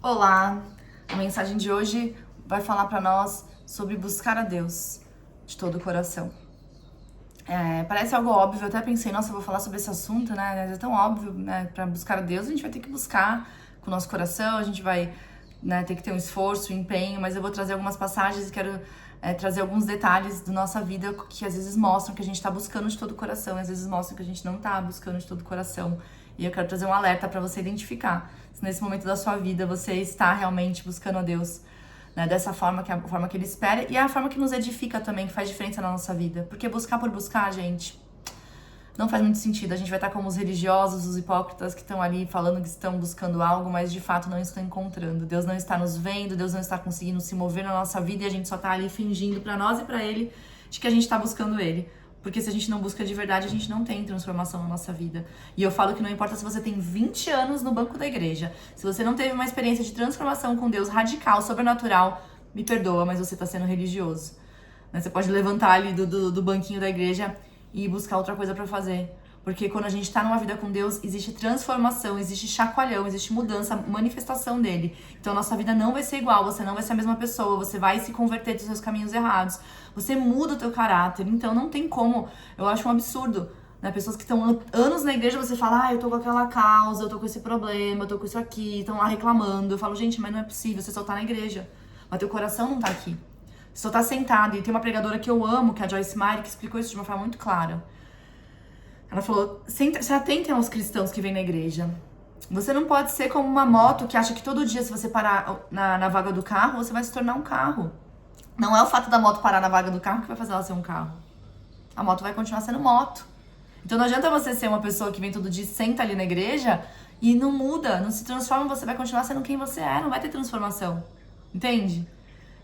Olá! A mensagem de hoje vai falar para nós sobre buscar a Deus de todo o coração. Parece algo óbvio, eu até pensei, nossa, eu vou falar sobre esse assunto, né? Mas é tão óbvio, né? Para buscar a Deus, a gente vai ter que buscar com o nosso coração, a gente vai, né, ter que ter um esforço, um empenho, mas eu vou trazer algumas passagens e quero trazer alguns detalhes da nossa vida que às vezes mostram que a gente está buscando de todo o coração, às vezes mostram que a gente não está buscando de todo o coração. E eu quero trazer um alerta para você identificar se nesse momento da sua vida você está realmente buscando a Deus, né, dessa forma, que é a forma que Ele espera e é a forma que nos edifica também, que faz diferença na nossa vida. Porque buscar por buscar, gente, não faz muito sentido. A gente vai estar como os religiosos, os hipócritas que estão ali falando que estão buscando algo, mas de fato não estão encontrando. Deus não está nos vendo, Deus não está conseguindo se mover na nossa vida e a gente só está ali fingindo para nós e para Ele de que a gente está buscando Ele. Porque se a gente não busca de verdade, a gente não tem transformação na nossa vida. E eu falo que não importa se você tem 20 anos no banco da igreja, se você não teve uma experiência de transformação com Deus radical, sobrenatural, me perdoa, mas você está sendo religioso. Você pode levantar ali do banquinho da igreja e buscar outra coisa pra fazer. Porque quando a gente tá numa vida com Deus, existe transformação, existe chacoalhão, existe mudança, manifestação dele. Então a nossa vida não vai ser igual, você não vai ser a mesma pessoa, você vai se converter dos seus caminhos errados. Você muda o teu caráter, então não tem como. Eu acho um absurdo, né? Pessoas que estão anos na igreja, você fala, eu tô com aquela causa, eu tô com esse problema, eu tô com isso aqui, estão lá reclamando. Eu falo, gente, mas não é possível, você só tá na igreja. Mas teu coração não tá aqui. Você só tá sentado. E tem uma pregadora que eu amo, que é a Joyce Meyer, que explicou isso de uma forma muito clara. Ela falou, se atentem aos cristãos que vêm na igreja. Você não pode ser como uma moto que acha que todo dia, se você parar na vaga do carro, você vai se tornar um carro. Não é o fato da moto parar na vaga do carro que vai fazer ela ser um carro. A moto vai continuar sendo moto. Então não adianta você ser uma pessoa que vem todo dia e senta ali na igreja e não muda, não se transforma, você vai continuar sendo quem você é, não vai ter transformação. Entende?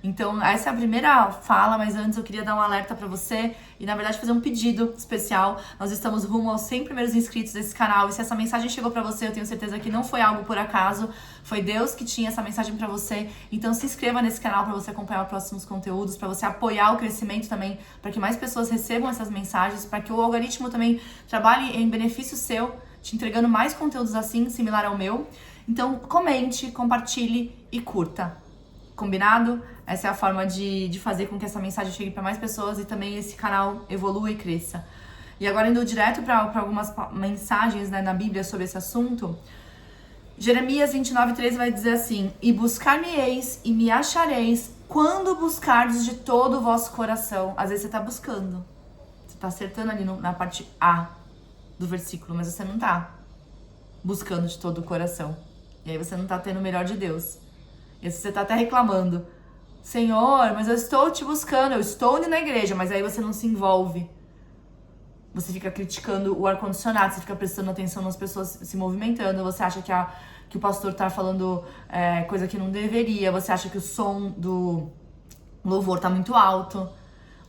Então, essa é a primeira fala, mas antes eu queria dar um alerta pra você e, na verdade, fazer um pedido especial. Nós estamos rumo aos 100 primeiros inscritos desse canal e se essa mensagem chegou pra você, eu tenho certeza que não foi algo por acaso, foi Deus que tinha essa mensagem pra você. Então, se inscreva nesse canal pra você acompanhar os próximos conteúdos, pra você apoiar o crescimento também, pra que mais pessoas recebam essas mensagens, pra que o algoritmo também trabalhe em benefício seu, te entregando mais conteúdos assim, similar ao meu. Então, comente, compartilhe e curta. Combinado? Essa é a forma de fazer com que essa mensagem chegue para mais pessoas e também esse canal evolua e cresça. E agora indo direto para algumas mensagens, né, na Bíblia sobre esse assunto, Jeremias 29:13 vai dizer assim: E buscar-me-eis e me achareis quando buscardes de todo o vosso coração. Às vezes você tá buscando, você tá acertando ali na parte A do versículo, mas você não tá buscando de todo o coração. E aí você não tá tendo o melhor de Deus. E você tá até reclamando, Senhor, mas eu estou te buscando, eu estou indo na igreja, mas aí você não se envolve. Você fica criticando o ar-condicionado, você fica prestando atenção nas pessoas se movimentando, você acha que o pastor tá falando coisa que não deveria, você acha que o som do louvor tá muito alto.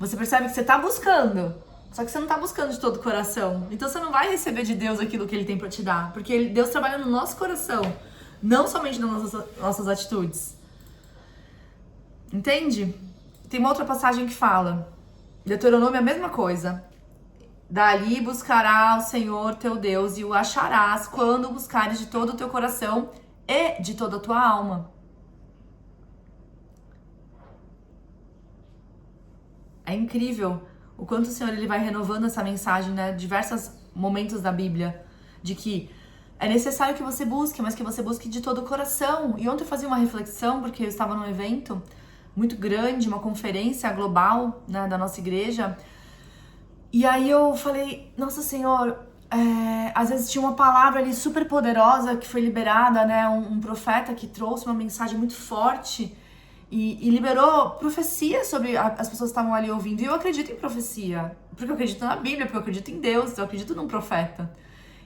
Você percebe que você tá buscando, só que você não tá buscando de todo o coração. Então você não vai receber de Deus aquilo que Ele tem pra te dar, porque Deus trabalha no nosso coração. Não somente nas nossas atitudes. Entende? Tem uma outra passagem que fala, Deuteronômio é a mesma coisa. Dali buscará o Senhor teu Deus e o acharás quando buscares de todo o teu coração e de toda a tua alma. É incrível o quanto o Senhor ele vai renovando essa mensagem, né? Diversos momentos da Bíblia, de que é necessário que você busque, mas que você busque de todo o coração. E ontem eu fazia uma reflexão, porque eu estava num evento muito grande, uma conferência global, né, da nossa igreja. E aí eu falei, nossa Senhor, às vezes tinha uma palavra ali super poderosa que foi liberada, né? Um profeta que trouxe uma mensagem muito forte e liberou profecia sobre as pessoas que estavam ali ouvindo. E eu acredito em profecia, porque eu acredito na Bíblia, porque eu acredito em Deus, eu acredito num profeta.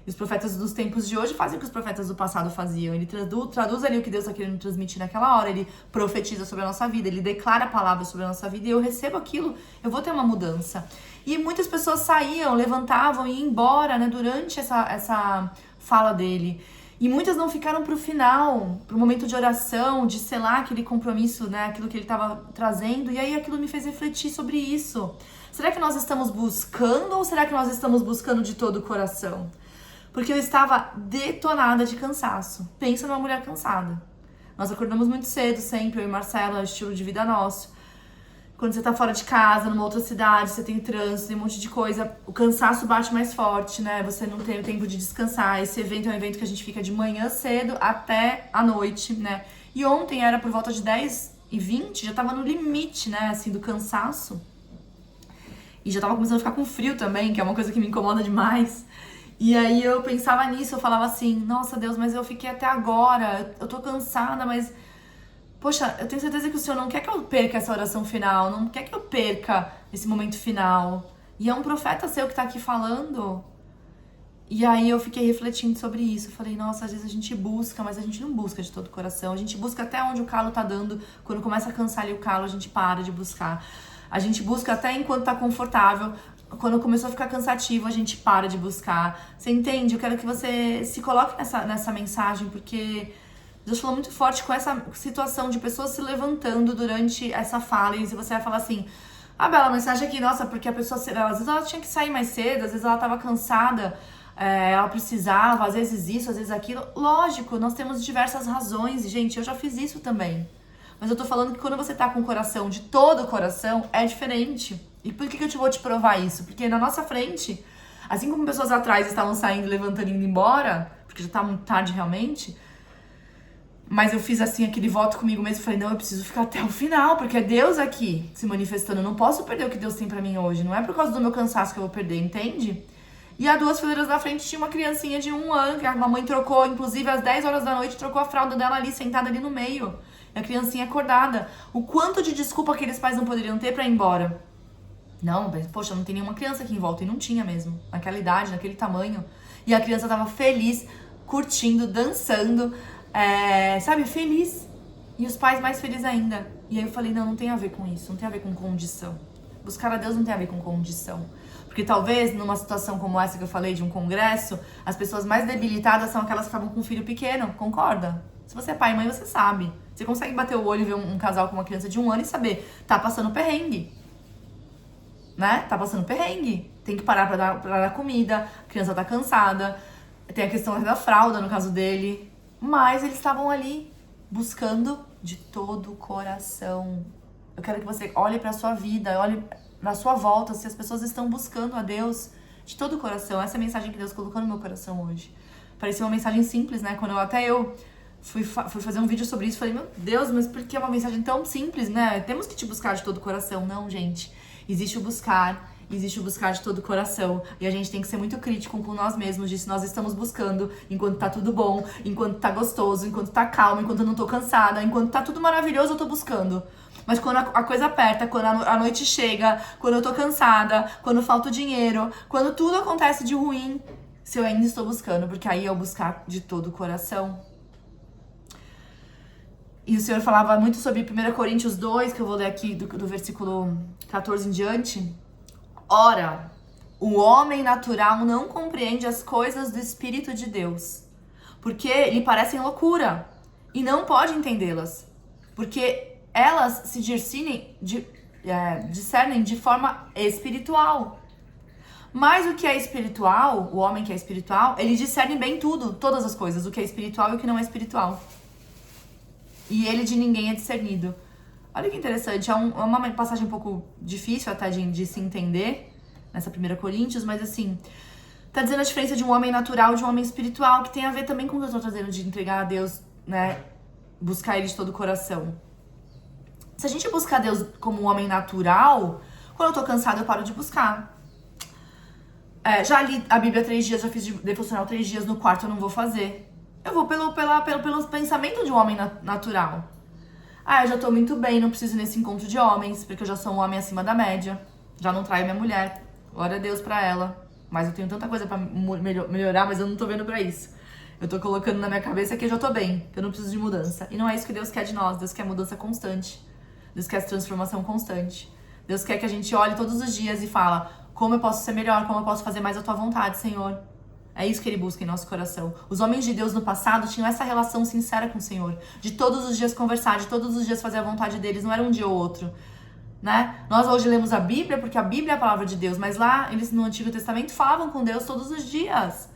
E os profetas dos tempos de hoje fazem o que os profetas do passado faziam. Ele traduz ali o que Deus está querendo transmitir naquela hora. Ele profetiza sobre a nossa vida, ele declara palavras sobre a nossa vida e eu recebo aquilo, eu vou ter uma mudança. E muitas pessoas saíam, levantavam e iam embora, né, durante essa fala dele. E muitas não ficaram pro final, pro momento de oração, de selar aquele compromisso, né, aquilo que ele estava trazendo. E aí aquilo me fez refletir sobre isso. Será que nós estamos buscando ou será que nós estamos buscando de todo o coração? Porque eu estava detonada de cansaço. Pensa numa mulher cansada. Nós acordamos muito cedo sempre, eu e Marcela, é o estilo de vida nosso. Quando você tá fora de casa, numa outra cidade, você tem trânsito, tem um monte de coisa, o cansaço bate mais forte, né? Você não tem o tempo de descansar. Esse evento é um evento que a gente fica de manhã cedo até a noite, né? E ontem era por volta de 10h20, já tava no limite, né, assim, do cansaço. E já tava começando a ficar com frio também, que é uma coisa que me incomoda demais. E aí eu pensava nisso, eu falava assim, nossa Deus, mas eu fiquei até agora, eu tô cansada, mas... Poxa, eu tenho certeza que o Senhor não quer que eu perca essa oração final, não quer que eu perca esse momento final. E é um profeta seu que tá aqui falando. E aí eu fiquei refletindo sobre isso. Eu falei, nossa, às vezes a gente busca, mas a gente não busca de todo o coração. A gente busca até onde o calo tá dando. Quando começa a cansar ali o calo, a gente para de buscar. A gente busca até enquanto tá confortável. Quando começou a ficar cansativo, a gente para de buscar. Você entende? Eu quero que você se coloque nessa mensagem, porque... Deus falou muito forte com essa situação de pessoas se levantando durante essa fala. E se você vai falar assim, Bela, mas você acha que, nossa, porque a pessoa, às vezes ela tinha que sair mais cedo, às vezes ela tava cansada, ela precisava, às vezes isso, às vezes aquilo. Lógico, nós temos diversas razões, e gente, eu já fiz isso também. Mas eu tô falando que quando você tá com o coração, de todo o coração, é diferente. E por que eu vou te provar isso? Porque na nossa frente, assim como pessoas atrás estavam saindo, levantando e indo embora, porque já tá muito tarde realmente... Mas eu fiz assim, aquele voto comigo mesmo, falei, não, eu preciso ficar até o final, porque é Deus aqui se manifestando, eu não posso perder o que Deus tem pra mim hoje, não é por causa do meu cansaço que eu vou perder, entende? E a 2 fileiras da frente tinha uma criancinha de 1 ano, que a mamãe trocou, inclusive às 10 horas da noite, trocou a fralda dela ali, sentada ali no meio, e a criancinha acordada. O quanto de desculpa aqueles pais não poderiam ter pra ir embora? Não, mas, poxa, não tem nenhuma criança aqui em volta, e não tinha mesmo, naquela idade, naquele tamanho. E a criança tava feliz, curtindo, dançando, sabe, feliz. E os pais mais felizes ainda. E aí eu falei, não tem a ver com isso, não tem a ver com condição. Buscar a Deus não tem a ver com condição. Porque talvez, numa situação como essa que eu falei, de um congresso, as pessoas mais debilitadas são aquelas que estavam com um filho pequeno, concorda? Se você é pai e mãe, você sabe. Você consegue bater o olho e ver um casal com uma criança de 1 ano e saber, tá passando perrengue. Né? Tá passando perrengue. Tem que parar pra dar comida, a criança tá cansada. Tem a questão da fralda, no caso dele. Mas eles estavam ali buscando de todo o coração. Eu quero que você olhe pra sua vida, olhe na sua volta, se as pessoas estão buscando a Deus de todo o coração. Essa é a mensagem que Deus colocou no meu coração hoje. Parecia uma mensagem simples, né? Quando eu fui fazer um vídeo sobre isso, falei, meu Deus, mas por que é uma mensagem tão simples, né? Temos que te buscar de todo o coração. Não, gente. Existe o buscar de todo o coração. E a gente tem que ser muito crítico com nós mesmos, de se nós estamos buscando enquanto tá tudo bom, enquanto tá gostoso, enquanto tá calmo, enquanto eu não tô cansada, enquanto tá tudo maravilhoso, eu tô buscando. Mas quando a coisa aperta, quando a noite chega, quando eu tô cansada, quando falta o dinheiro, quando tudo acontece de ruim, se eu ainda estou buscando, porque aí é o buscar de todo o coração. E o Senhor falava muito sobre 1 Coríntios 2, que eu vou ler aqui do versículo 14 em diante. Ora, o homem natural não compreende as coisas do Espírito de Deus, porque lhe parecem loucura, e não pode entendê-las, porque elas se discernem de forma espiritual. Mas o que é espiritual, o homem que é espiritual, ele discerne bem tudo, todas as coisas, o que é espiritual e o que não é espiritual. E ele de ninguém é discernido. Olha que interessante, é uma passagem um pouco difícil até de se entender, nessa 1 Coríntios, mas assim, tá dizendo a diferença de um homem natural e de um homem espiritual, que tem a ver também com o que eu tô trazendo de entregar a Deus, né, buscar Ele de todo o coração. Se a gente buscar Deus como um homem natural, quando eu tô cansada eu paro de buscar. Já li a Bíblia 3 dias, já fiz devocional 3 dias, no quarto eu não vou fazer. Eu vou pelo pensamento de um homem natural. Eu já tô muito bem, não preciso ir nesse encontro de homens, porque eu já sou um homem acima da média. Já não traio minha mulher. Glória a Deus pra ela. Mas eu tenho tanta coisa pra melhorar, mas eu não tô vendo pra isso. Eu tô colocando na minha cabeça que eu já tô bem, que eu não preciso de mudança. E não é isso que Deus quer de nós. Deus quer mudança constante. Deus quer transformação constante. Deus quer que a gente olhe todos os dias e fala, como eu posso ser melhor, como eu posso fazer mais a tua vontade, Senhor. É isso que Ele busca em nosso coração. Os homens de Deus no passado tinham essa relação sincera com o Senhor. De todos os dias conversar, de todos os dias fazer a vontade deles. Não era um dia ou outro, né? Nós hoje lemos a Bíblia porque a Bíblia é a palavra de Deus. Mas lá, eles no Antigo Testamento falavam com Deus todos os dias.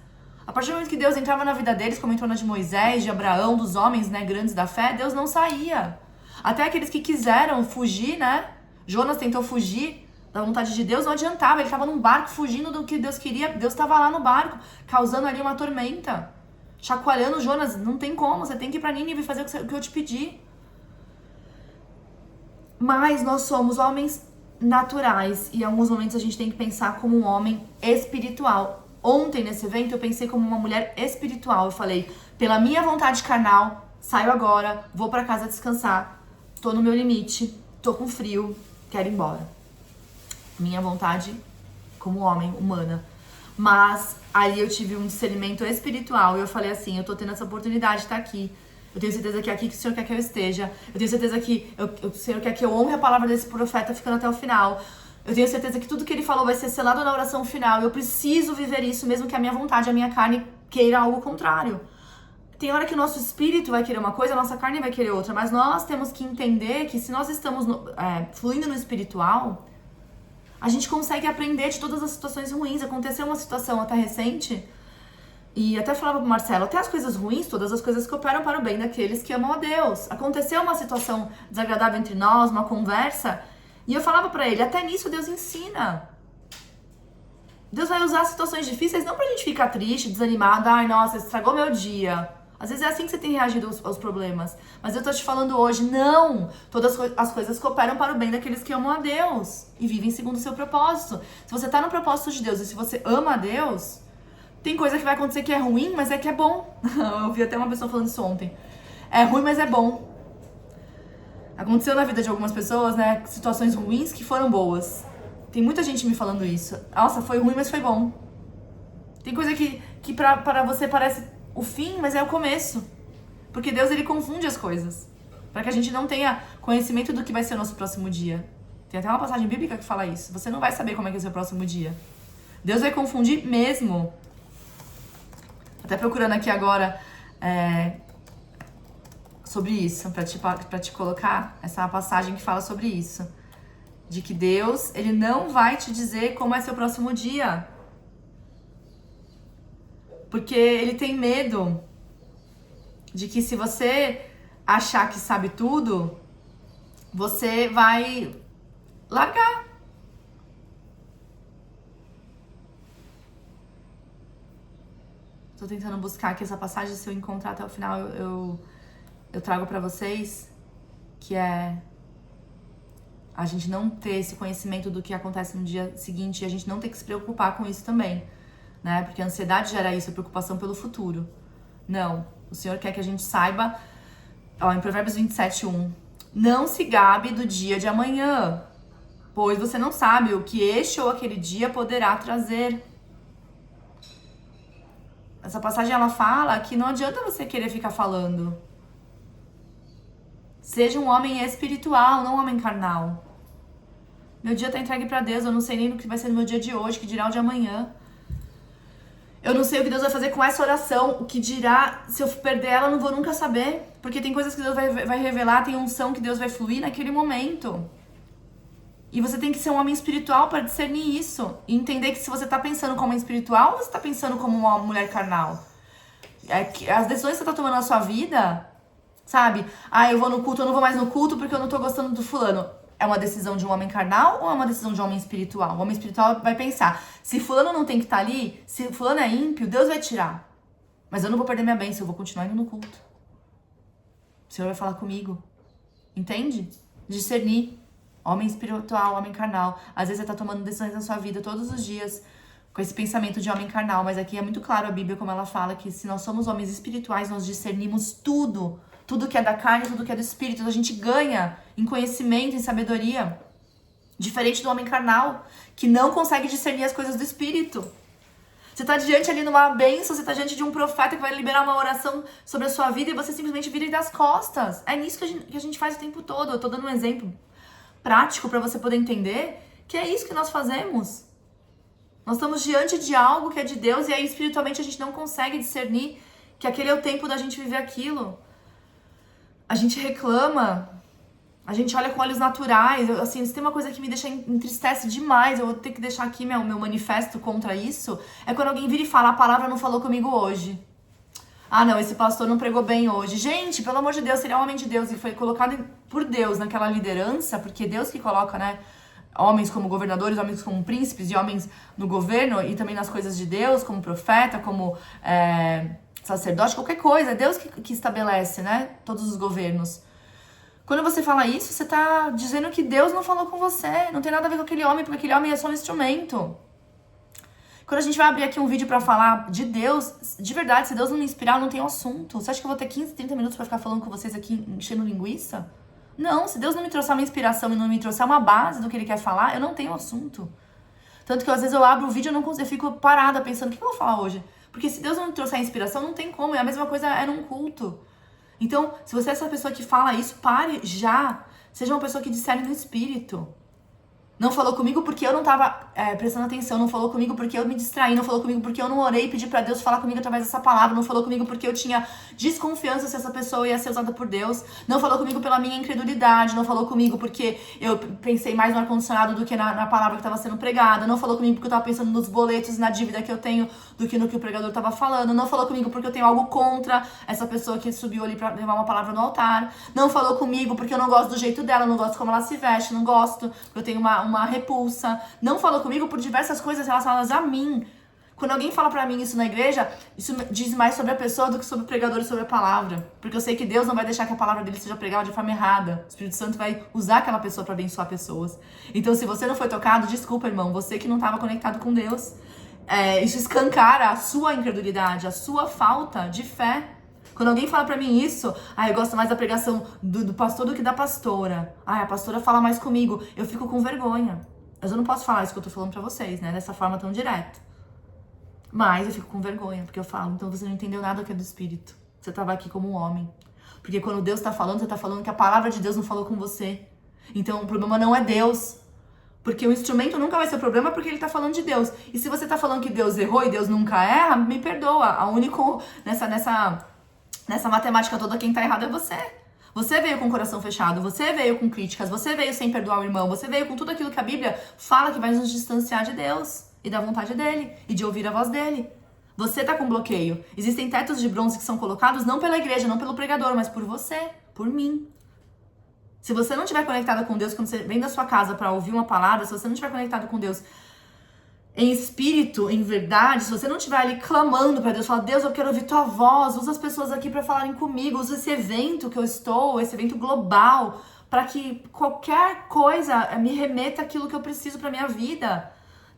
A partir do momento que Deus entrava na vida deles, como entrou na de Moisés, de Abraão, dos homens, né, grandes da fé, Deus não saía. Até aqueles que quiseram fugir, né? Jonas tentou fugir da vontade de Deus, não adiantava. Ele estava num barco fugindo do que Deus queria. Deus estava lá no barco, causando ali uma tormenta. Chacoalhando Jonas, não tem como, você tem que ir pra Nínive e fazer o que eu te pedi. Mas nós somos homens naturais e em alguns momentos a gente tem que pensar como um homem espiritual. Ontem nesse evento eu pensei como uma mulher espiritual. Eu falei, pela minha vontade carnal, saio agora, vou pra casa descansar, tô no meu limite, tô com frio, quero ir embora. Minha vontade como homem, humana. Mas ali eu tive um discernimento espiritual e eu falei assim, eu tô tendo essa oportunidade de estar aqui. Eu tenho certeza que é aqui que o Senhor quer que eu esteja. Eu tenho certeza que o Senhor quer que eu honre a palavra desse profeta ficando até o final. Eu tenho certeza que tudo que ele falou vai ser selado na oração final. Eu preciso viver isso, mesmo que a minha vontade, a minha carne queira algo contrário. Tem hora que o nosso espírito vai querer uma coisa, a nossa carne vai querer outra. Mas nós temos que entender que se nós estamos fluindo no espiritual, a gente consegue aprender de todas as situações ruins. Aconteceu uma situação até recente, e até falava pro Marcelo, até as coisas ruins, todas as coisas cooperam para o bem daqueles que amam a Deus. Aconteceu uma situação desagradável entre nós, uma conversa, e eu falava pra ele, até nisso Deus ensina. Deus vai usar situações difíceis não pra gente ficar triste, desanimado, ai nossa, estragou meu dia. Às vezes é assim que você tem reagido aos problemas. Mas eu tô te falando hoje, não! Todas as coisas cooperam para o bem daqueles que amam a Deus e vivem segundo o seu propósito. Se você tá no propósito de Deus e se você ama a Deus, tem coisa que vai acontecer que é ruim, mas é que é bom. Eu vi até uma pessoa falando isso ontem. É ruim, mas é bom. Aconteceu na vida de algumas pessoas, né, situações ruins que foram boas. Tem muita gente me falando isso. Nossa, foi ruim, mas foi bom. Tem coisa que pra você parece o fim, mas é o começo. Porque Deus, ele confunde as coisas. Para que a gente não tenha conhecimento do que vai ser o nosso próximo dia. Tem até uma passagem bíblica que fala isso. Você não vai saber como é que é o seu próximo dia. Deus vai confundir mesmo. Até procurando aqui agora sobre isso, pra te colocar essa passagem que fala sobre isso. De que Deus, ele não vai te dizer como é seu próximo dia. Porque ele tem medo de que se você achar que sabe tudo, você vai largar. Tô tentando buscar aqui essa passagem, se eu encontrar até o final eu trago pra vocês, que é a gente não ter esse conhecimento do que acontece no dia seguinte e a gente não ter que se preocupar com isso também. Né? Porque a ansiedade gera isso, a preocupação pelo futuro. Não, o Senhor quer que a gente saiba, em Provérbios 27:1, não se gabe do dia de amanhã, pois você não sabe o que este ou aquele dia poderá trazer. Essa passagem, ela fala que não adianta você querer ficar falando. Seja um homem espiritual, não um homem carnal. Meu dia tá entregue pra Deus, eu não sei nem o que vai ser no meu dia de hoje, que dirá o de amanhã. Eu não sei o que Deus vai fazer com essa oração, o que dirá, se eu perder ela, eu não vou nunca saber. Porque tem coisas que Deus vai revelar, tem unção que Deus vai fluir naquele momento. E você tem que ser um homem espiritual para discernir isso. E entender que se você tá pensando como homem espiritual, ou você tá pensando como uma mulher carnal. As decisões que você tá tomando na sua vida, sabe? Eu vou no culto, eu não vou mais no culto porque eu não tô gostando do fulano. É uma decisão de um homem carnal ou é uma decisão de um homem espiritual? O homem espiritual vai pensar, se fulano não tem que estar ali, se fulano é ímpio, Deus vai tirar. Mas eu não vou perder minha bênção, eu vou continuar indo no culto. O Senhor vai falar comigo. Entende? Discernir. Homem espiritual, homem carnal. Às vezes você tá tomando decisões na sua vida todos os dias com esse pensamento de homem carnal, mas aqui é muito claro a Bíblia como ela fala que se nós somos homens espirituais, nós discernimos tudo. Tudo que é da carne, tudo que é do espírito, a gente ganha em conhecimento, em sabedoria. Diferente do homem carnal, que não consegue discernir as coisas do espírito. Você tá diante ali numa bênção, você tá diante de um profeta que vai liberar uma oração sobre a sua vida e você simplesmente vira e dá as costas. É nisso que a gente faz o tempo todo. Eu tô dando um exemplo prático pra você poder entender que é isso que nós fazemos. Nós estamos diante de algo que é de Deus e aí espiritualmente a gente não consegue discernir que aquele é o tempo da gente viver aquilo. A gente reclama, A gente olha com olhos naturais. Assim, se tem uma coisa que me deixa entristece demais, eu vou ter que deixar aqui meu manifesto contra isso, é quando alguém vira e fala, a palavra não falou comigo hoje. Ah, não, esse pastor não pregou bem hoje. Gente, pelo amor de Deus, ele é um homem de Deus e foi colocado por Deus naquela liderança, porque é Deus que coloca, né, homens como governadores, homens como príncipes e homens no governo e também nas coisas de Deus, como profeta, como sacerdote, qualquer coisa. É Deus que estabelece, né, todos os governos. Quando você fala isso, você tá dizendo que Deus não falou com você. Não tem nada a ver com aquele homem, porque aquele homem é só um instrumento. Quando a gente vai abrir aqui um vídeo pra falar de Deus, de verdade, se Deus não me inspirar, não tem assunto. Você acha que eu vou ter 15, 30 minutos pra ficar falando com vocês aqui, enchendo linguiça? Não, se Deus não me trouxer uma inspiração e não me trouxer uma base do que Ele quer falar, eu não tenho assunto. Tanto que às vezes eu abro o vídeo e eu não consigo, eu fico parada pensando, o que eu vou falar hoje? Porque se Deus não me trouxer a inspiração, não tem como. E a mesma coisa é num culto. Então, se você é essa pessoa que fala isso, pare já. Seja uma pessoa que discerne no espírito. Não falou comigo porque eu não tava prestando atenção. Não falou comigo porque eu me distraí. Não falou comigo porque eu não orei e pedi pra Deus falar comigo através dessa palavra. Não falou comigo porque eu tinha desconfiança se essa pessoa ia ser usada por Deus. Não falou comigo pela minha incredulidade. Não falou comigo porque eu pensei mais no ar-condicionado do que na palavra que estava sendo pregada. Não falou comigo porque eu tava pensando nos boletos e na dívida que eu tenho do que no que o pregador tava falando. Não falou comigo porque eu tenho algo contra essa pessoa que subiu ali pra levar uma palavra no altar. Não falou comigo porque eu não gosto do jeito dela, não gosto como ela se veste, não gosto, porque eu tenho uma repulsa. Não falou comigo por diversas coisas relacionadas a mim. Quando alguém fala pra mim isso na igreja, isso diz mais sobre a pessoa do que sobre o pregador e sobre a palavra. Porque eu sei que Deus não vai deixar que a palavra dele seja pregada de forma errada. O Espírito Santo vai usar aquela pessoa pra abençoar pessoas. Então, se você não foi tocado, desculpa, irmão, você que não estava conectado com Deus. Isso escancara a sua incredulidade, a sua falta de fé. Quando alguém fala pra mim isso, eu gosto mais da pregação do pastor do que da pastora. A pastora fala mais comigo. Eu fico com vergonha. Mas eu não posso falar isso que eu tô falando pra vocês, né? Dessa forma tão direta. Mas eu fico com vergonha, porque eu falo, então você não entendeu nada que é do Espírito. Você tava aqui como um homem. Porque quando Deus tá falando, você tá falando que a palavra de Deus não falou com você. Então o problema não é Deus. Porque o instrumento nunca vai ser o problema porque ele tá falando de Deus. E se você tá falando que Deus errou e Deus nunca erra, me perdoa. A única nessa matemática toda, quem tá errado é você. Você veio com o coração fechado, você veio com críticas, você veio sem perdoar o irmão, você veio com tudo aquilo que a Bíblia fala que vai nos distanciar de Deus e da vontade dele e de ouvir a voz dele. Você tá com bloqueio. Existem tetos de bronze que são colocados não pela igreja, não pelo pregador, mas por você, por mim. Se você não estiver conectada com Deus quando você vem da sua casa para ouvir uma palavra, se você não estiver conectado com Deus em espírito, em verdade, se você não estiver ali clamando para Deus, falar, Deus, eu quero ouvir tua voz, usa as pessoas aqui para falarem comigo, usa esse evento que eu estou, esse evento global, para que qualquer coisa me remeta àquilo que eu preciso para minha vida.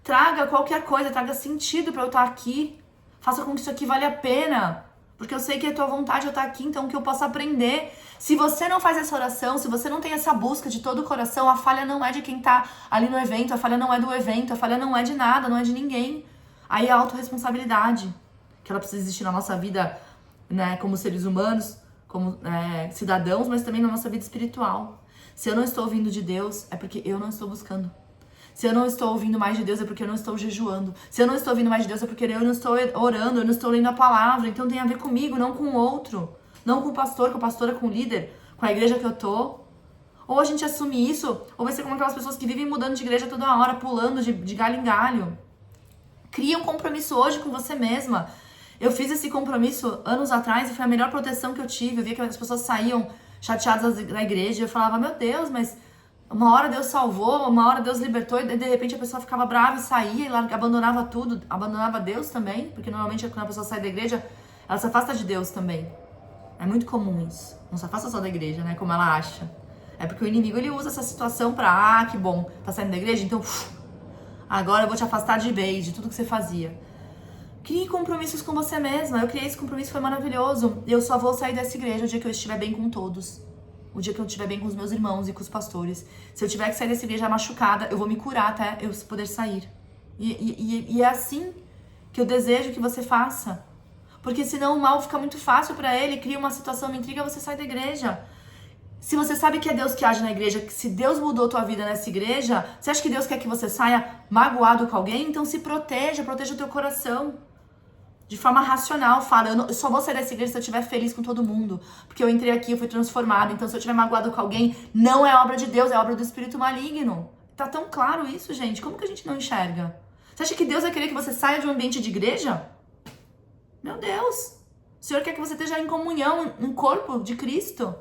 Traga qualquer coisa, traga sentido para eu estar aqui. Faça com que isso aqui vale a pena. Porque eu sei que é tua vontade eu estar aqui, então que eu possa aprender. Se você não faz essa oração, se você não tem essa busca de todo o coração, a falha não é de quem tá ali no evento, a falha não é do evento, a falha não é de nada, não é de ninguém. Aí é a autorresponsabilidade, que ela precisa existir na nossa vida, né, como seres humanos, como cidadãos, mas também na nossa vida espiritual. Se eu não estou ouvindo de Deus, é porque eu não estou buscando. Se eu não estou ouvindo mais de Deus, é porque eu não estou jejuando. Se eu não estou ouvindo mais de Deus, é porque eu não estou orando, eu não estou lendo a palavra. Então tem a ver comigo, não com o outro. Não com o pastor, com a pastora, com o líder, com a igreja que eu tô. Ou a gente assume isso, ou vai ser como aquelas pessoas que vivem mudando de igreja toda hora, pulando de galho em galho. Cria um compromisso hoje com você mesma. Eu fiz esse compromisso anos atrás e foi a melhor proteção que eu tive. Eu via que as pessoas saíam chateadas da igreja e eu falava, meu Deus, mas uma hora Deus salvou, uma hora Deus libertou e de repente a pessoa ficava brava e saía e abandonava tudo, abandonava Deus também, porque normalmente quando a pessoa sai da igreja, ela se afasta de Deus também. É muito comum isso. Não se afasta só da igreja, né, como ela acha. É porque o inimigo ele usa essa situação pra, que bom, tá saindo da igreja, então agora eu vou te afastar de vez, de tudo que você fazia. Crie compromissos com você mesma. Eu criei esse compromisso, foi maravilhoso. Eu só vou sair dessa igreja o dia que eu estiver bem com todos. O dia que eu estiver bem com os meus irmãos e com os pastores. Se eu tiver que sair dessa igreja machucada, eu vou me curar até eu poder sair. E é assim que eu desejo que você faça. Porque senão o mal fica muito fácil pra ele, cria uma situação, uma intriga, você sai da igreja. Se você sabe que é Deus que age na igreja, que se Deus mudou tua vida nessa igreja, você acha que Deus quer que você saia magoado com alguém? Então se proteja, proteja o teu coração. de forma racional, fala, eu só vou sair dessa igreja se eu estiver feliz com todo mundo, porque eu entrei aqui, eu fui transformada, então se eu estiver magoado com alguém, não é obra de Deus, é obra do espírito maligno. Tá tão claro isso, gente, como que a gente não enxerga? Você acha que Deus vai querer que você saia de um ambiente de igreja? Meu Deus, o Senhor quer que você esteja em comunhão, no corpo de Cristo.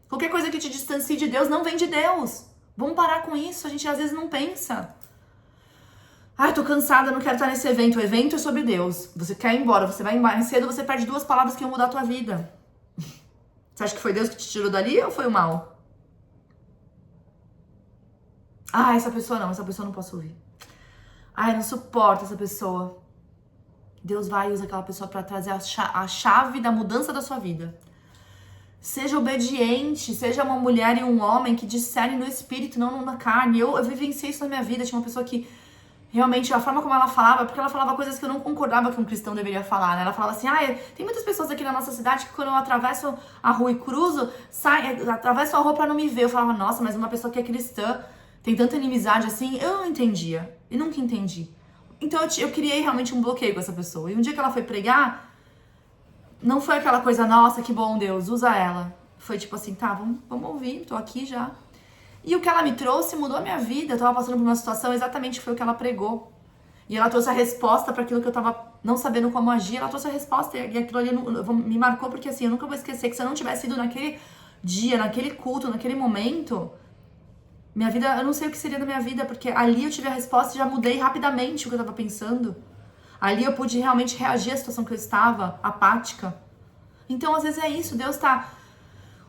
Qualquer coisa que te distancie de Deus não vem de Deus. Vamos parar com isso, a gente às vezes não pensa. Ai, tô cansada, não quero estar nesse evento. O evento é sobre Deus. Você quer ir embora, você vai embora cedo, você perde 2 palavras que iam mudar a tua vida. Você acha que foi Deus que te tirou dali ou foi o mal? Ah, essa pessoa não posso ouvir. Ai, não suporto essa pessoa. Deus vai e usa aquela pessoa para trazer a chave da mudança da sua vida. Seja obediente, seja uma mulher e um homem que discernem no espírito, não na carne. Eu vivenciei isso na minha vida. Tinha uma pessoa que realmente, a forma como ela falava, porque ela falava coisas que eu não concordava que um cristão deveria falar, né? Ela falava assim, tem muitas pessoas aqui na nossa cidade que quando eu atravesso a rua e cruzo, atravesso a rua pra não me ver. Eu falava, nossa, mas uma pessoa que é cristã tem tanta inimizade assim, eu não entendia. E nunca entendi. Então eu criei realmente um bloqueio com essa pessoa. E um dia que ela foi pregar, não foi aquela coisa, nossa, que bom Deus, usa ela. Foi tipo assim, tá, vamos ouvir, tô aqui já. E o que ela me trouxe mudou a minha vida. Eu tava passando por uma situação exatamente que foi o que ela pregou. E ela trouxe a resposta para aquilo que eu tava não sabendo como agir. Ela trouxe a resposta e aquilo ali me marcou porque assim, eu nunca vou esquecer que se eu não tivesse ido naquele dia, naquele culto, naquele momento, minha vida, eu não sei o que seria da minha vida, porque ali eu tive a resposta e já mudei rapidamente o que eu tava pensando. Ali eu pude realmente reagir à situação que eu estava, apática. Então, às vezes é isso, Deus tá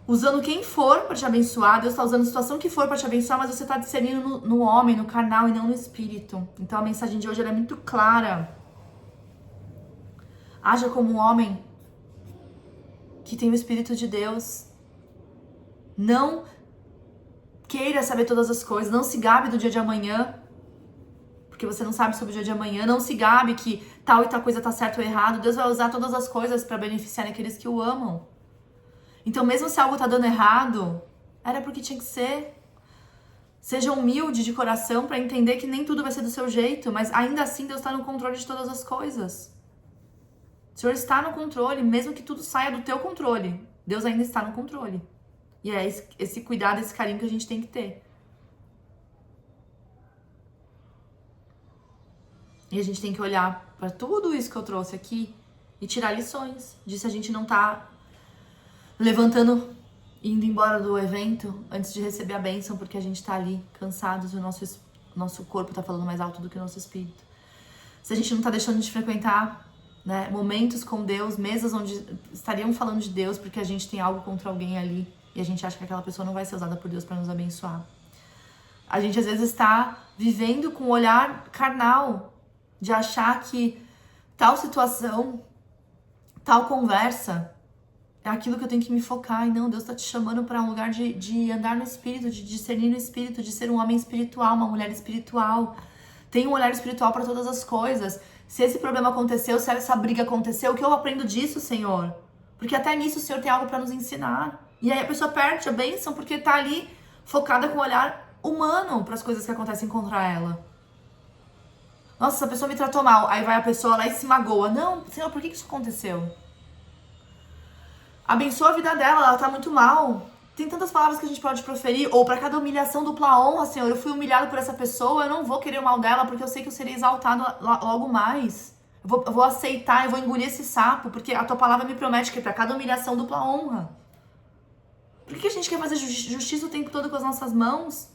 usando quem for para te abençoar, Deus tá usando a situação que for para te abençoar, mas você tá discernindo no homem, no carnal e não no espírito. Então a mensagem de hoje ela é muito clara. Haja como um homem que tem o Espírito de Deus. Não queira saber todas as coisas, não se gabe do dia de amanhã, porque você não sabe sobre o dia de amanhã, não se gabe que tal e tal coisa tá certo ou errado. Deus vai usar todas as coisas para beneficiar aqueles que o amam. Então, mesmo se algo tá dando errado, era porque tinha que ser. Seja humilde de coração para entender que nem tudo vai ser do seu jeito, mas ainda assim Deus está no controle de todas as coisas. O Senhor está no controle, mesmo que tudo saia do teu controle, Deus ainda está no controle. E é esse cuidado, esse carinho que a gente tem que ter. E a gente tem que olhar para tudo isso que eu trouxe aqui e tirar lições de se a gente não tá levantando, indo embora do evento antes de receber a bênção, porque a gente tá ali cansados e o nosso corpo tá falando mais alto do que o nosso espírito. Se a gente não tá deixando de frequentar, né, momentos com Deus, mesas onde estariam falando de Deus porque a gente tem algo contra alguém ali e a gente acha que aquela pessoa não vai ser usada por Deus para nos abençoar. A gente às vezes está vivendo com um olhar carnal de achar que tal situação, tal conversa é aquilo que eu tenho que me focar. E não, Deus tá te chamando para um lugar de andar no espírito, de discernir no espírito, de ser um homem espiritual, uma mulher espiritual. Tem um olhar espiritual para todas as coisas. Se esse problema aconteceu, se essa briga aconteceu, o que eu aprendo disso, Senhor? Porque até nisso o Senhor tem algo para nos ensinar. E aí a pessoa perde a bênção porque tá ali focada com o olhar humano para as coisas que acontecem contra ela. Nossa, essa pessoa me tratou mal. Aí vai a pessoa lá e se magoa. Não, Senhor, por que isso aconteceu? Abençoa a vida dela, ela tá muito mal. Tem tantas palavras que a gente pode proferir. Ou para cada humilhação, dupla honra, Senhor. Eu fui humilhado por essa pessoa, eu não vou querer o mal dela, porque eu sei que eu serei exaltado logo mais. Eu vou aceitar, eu vou engolir esse sapo, porque a tua palavra me promete que para cada humilhação, dupla honra. Por que a gente quer fazer justiça o tempo todo com as nossas mãos?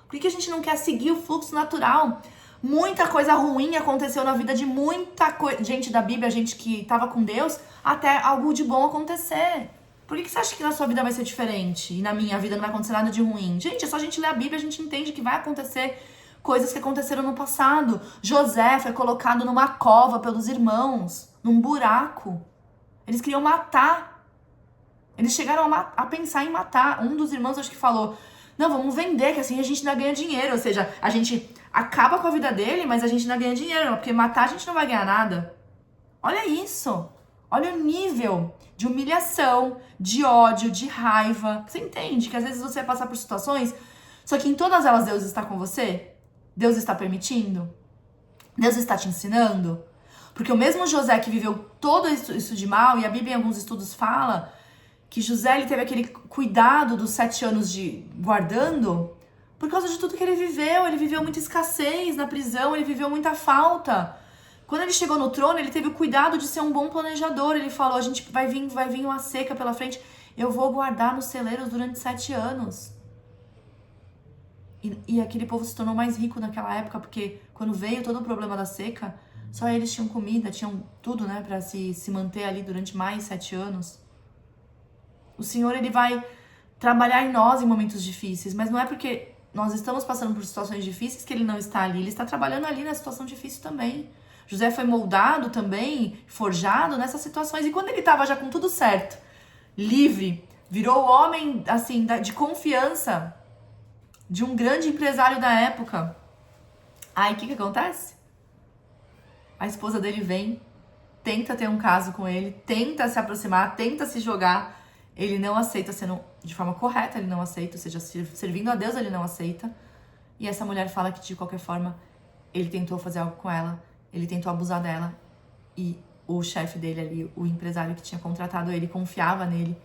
Por que a gente não quer seguir o fluxo natural? Muita coisa ruim aconteceu na vida de muita gente da Bíblia, gente que estava com Deus, até algo de bom acontecer. Por que você acha que na sua vida vai ser diferente? E na minha vida não vai acontecer nada de ruim? Gente, é só a gente ler a Bíblia, a gente entende que vai acontecer coisas que aconteceram no passado. José foi colocado numa cova pelos irmãos, num buraco. Eles queriam matar. Eles chegaram a pensar em matar. Um dos irmãos, acho que falou, não, vamos vender, que assim a gente ainda ganha dinheiro. Ou seja, a gente acaba com a vida dele, mas a gente ainda ganha dinheiro. Porque matar a gente não vai ganhar nada. Olha isso. Olha o nível de humilhação, de ódio, de raiva. Você entende que às vezes você vai passar por situações, só que em todas elas Deus está com você? Deus está permitindo? Deus está te ensinando? Porque o mesmo José que viveu todo isso de mal, e a Bíblia em alguns estudos fala que José ele teve aquele cuidado dos 7 anos de guardando por causa de tudo que ele viveu muita escassez na prisão, ele viveu muita falta. Quando ele chegou no trono, ele teve o cuidado de ser um bom planejador, ele falou, a gente vai vir uma seca pela frente, eu vou guardar nos celeiros durante 7 anos. E aquele povo se tornou mais rico naquela época, porque quando veio todo o problema da seca, só eles tinham comida, tinham tudo, né, pra se manter ali durante mais 7 anos. O Senhor, ele vai trabalhar em nós em momentos difíceis, mas não é porque nós estamos passando por situações difíceis que ele não está ali, ele está trabalhando ali na situação difícil também. José foi moldado também, forjado nessas situações, e quando ele estava já com tudo certo, livre, virou o homem, assim, de confiança de um grande empresário da época. Aí, o que acontece? A esposa dele vem, tenta ter um caso com ele, tenta se aproximar, tenta se jogar. Ele não aceita sendo de forma correta, ele não aceita, ou seja, servindo a Deus ele não aceita. E essa mulher fala que de qualquer forma ele tentou fazer algo com ela, ele tentou abusar dela. E o chefe dele ali, o empresário que tinha contratado ele, confiava nele,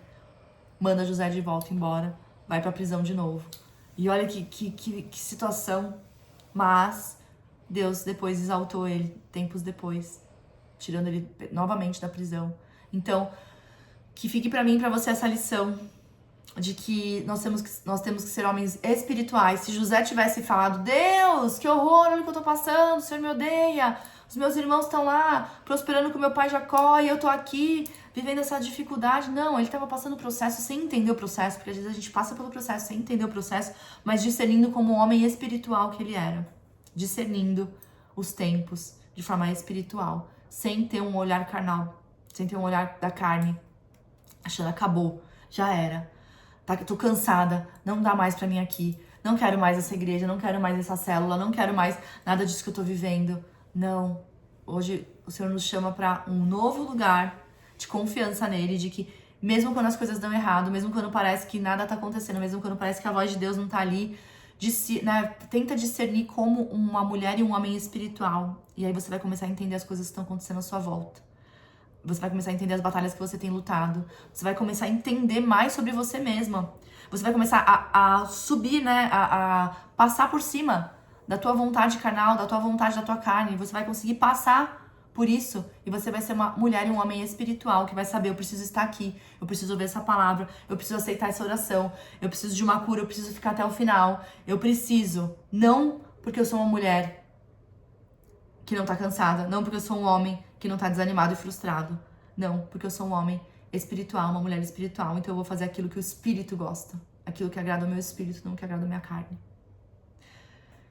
manda José de volta embora, vai pra prisão de novo. E olha que situação. Mas Deus depois exaltou ele, tempos depois, tirando ele novamente da prisão. Então, que fique pra mim e pra você essa lição de que nós temos que ser homens espirituais. Se José tivesse falado, Deus, que horror, olha o que eu tô passando, o Senhor me odeia, os meus irmãos estão lá prosperando com meu pai Jacó e eu tô aqui vivendo essa dificuldade. Não, ele estava passando o processo sem entender o processo, porque às vezes a gente passa pelo processo sem entender o processo, mas discernindo como o homem espiritual que ele era. Discernindo os tempos de forma espiritual, sem ter um olhar carnal, sem ter um olhar da carne, achando acabou, já era. Tá, tô cansada, não dá mais pra mim aqui, não quero mais essa igreja, não quero mais essa célula, não quero mais nada disso que eu tô vivendo. Não, hoje o Senhor nos chama pra um novo lugar de confiança nele, de que mesmo quando as coisas dão errado, mesmo quando parece que nada tá acontecendo, mesmo quando parece que a voz de Deus não tá ali, tenta discernir como uma mulher e um homem espiritual. E aí você vai começar a entender as coisas que estão acontecendo à sua volta. Você vai começar a entender as batalhas que você tem lutado. Você vai começar a entender mais sobre você mesma. Você vai começar a subir, né? A passar por cima da tua vontade carnal, da tua vontade da tua carne. Você vai conseguir passar por isso. E você vai ser uma mulher e um homem espiritual que vai saber, eu preciso estar aqui. Eu preciso ouvir essa palavra. Eu preciso aceitar essa oração. Eu preciso de uma cura. Eu preciso ficar até o final. Eu preciso. Não porque eu sou uma mulher que não tá cansada. Não porque eu sou um homem que não tá desanimado e frustrado. Não, porque eu sou um homem espiritual, uma mulher espiritual. Então eu vou fazer aquilo que o espírito gosta. Aquilo que agrada o meu espírito, não que agrada a minha carne.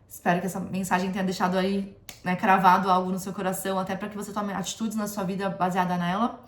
Espero que essa mensagem tenha deixado aí, né, cravado algo no seu coração, até para que você tome atitudes na sua vida baseada nela.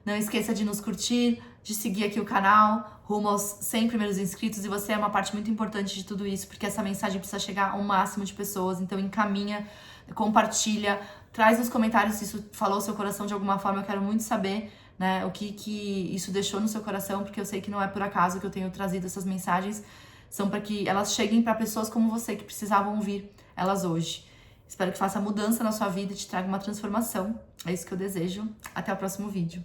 Não esqueça de nos curtir, de seguir aqui o canal, rumo aos 100 primeiros inscritos. E você é uma parte muito importante de tudo isso, porque essa mensagem precisa chegar ao máximo de pessoas. Então encaminha, compartilha, traz nos comentários se isso falou o seu coração de alguma forma. Eu quero muito saber, né, o que isso deixou no seu coração, porque eu sei que não é por acaso que eu tenho trazido essas mensagens. São para que elas cheguem para pessoas como você, que precisavam ouvir elas hoje. Espero que faça mudança na sua vida e te traga uma transformação. É isso que eu desejo. Até o próximo vídeo.